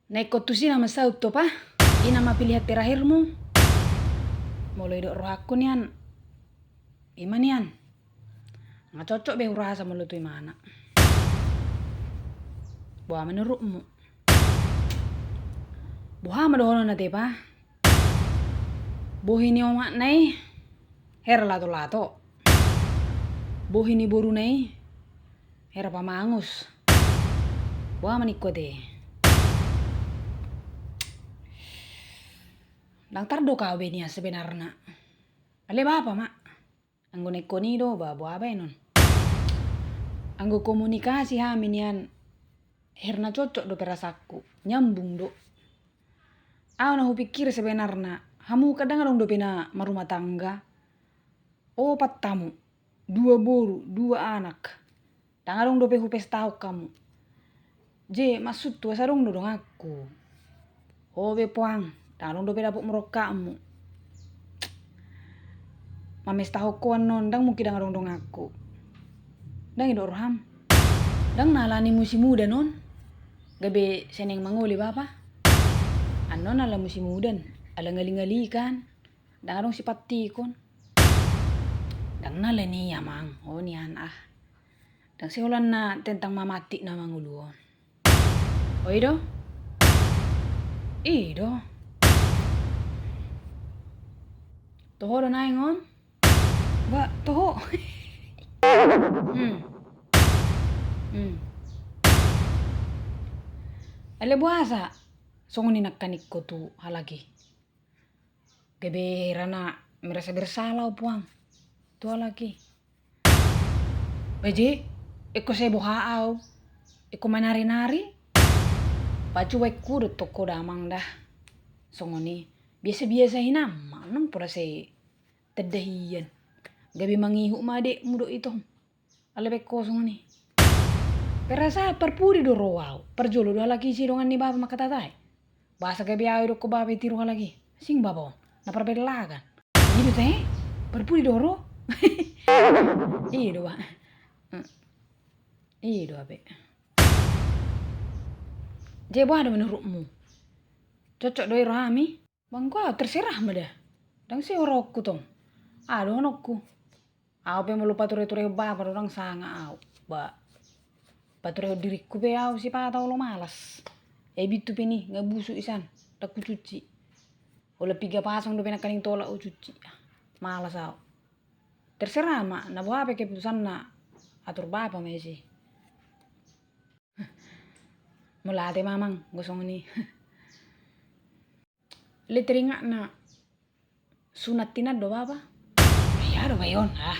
Neko tu sih nama sau to pa. Ini nama pilihan terakhirmu. Mulai dok roh aku nian. Iman nian. Nggak cocok be rasa mulut tu imana. Buah menurutmu. Buah madohono nate pa. Boh ini omak nai. Her lato-lato. Boh ini boru nai. Her pamangus. Buah menikko te. Nangtar do kau benia sebenarnya. Ale bapa mak. Anggo neko ni do ba buah non. Anggo komunikasi ha minian. Herna cocok do perasaku. Nyambung do. Aku nahu pikir sebenarnya. Hamu kadang dong do pena marumah tangga. Oh tamu. 2 boru, 2 anak. Tangan dong do pe hupes tahu kamu. Je maksud tu asa dong do dong aku. Oh be puang. Tangan dong do pe dapuk merokakmu. Mames tahu kuan non dang mungkin dang dong aku. Dang idok roham. Dang nalani musim muda non. Gabe seneng mangoli bapa. Anon ala musim mudan. Ala ngali-ngali kan. Dang dong sipati kon. Dang nalani ya mang. Oh nian ah. Dang seholan na tentang mamati na manguluon. Oh ido? Ido. Toho do naingon? Ba, toho. Ale buasa. Songon ninakanik ko tu halagi. Gabe rana merasa bersalah puang. Tu halagi. Baje, eko sebo haau. Eko manari-nari. Pacu weku do toko damang dah. Songoni biasa-biasa hinam. Manang pura se tedahian. Gabi mangihu made mudo itu. Ale beko songoni. Perasa perpuri do roau. Perjolo do lagi si dongan ni bapa makatatai. Bahasa gabi ayo do ko bapa tiru lagi. Sing bapa. Na perbelagan. Ini teh perpuri do ro. Iya do ba. Iya do abe. Jebo ada menurutmu. Cocok doi rohami. Bang kau terserah mada. Dang si orokku tong. Aduh anakku. Aku pe melupa ture-ture bapa orang sanga au. Ba. Pature diriku pe au si patau lo malas. Bitu pe ni ngabusu isan. Daku cuci. Ola 3 pasang do pena kaning tolak u cuci. Malas au. Terserah mak. Na buah pe keputusan na atur bapa mesi. Mulate mamang gosong ni. Le teringat na sunat tinat do bapa. Ya do bayon ah.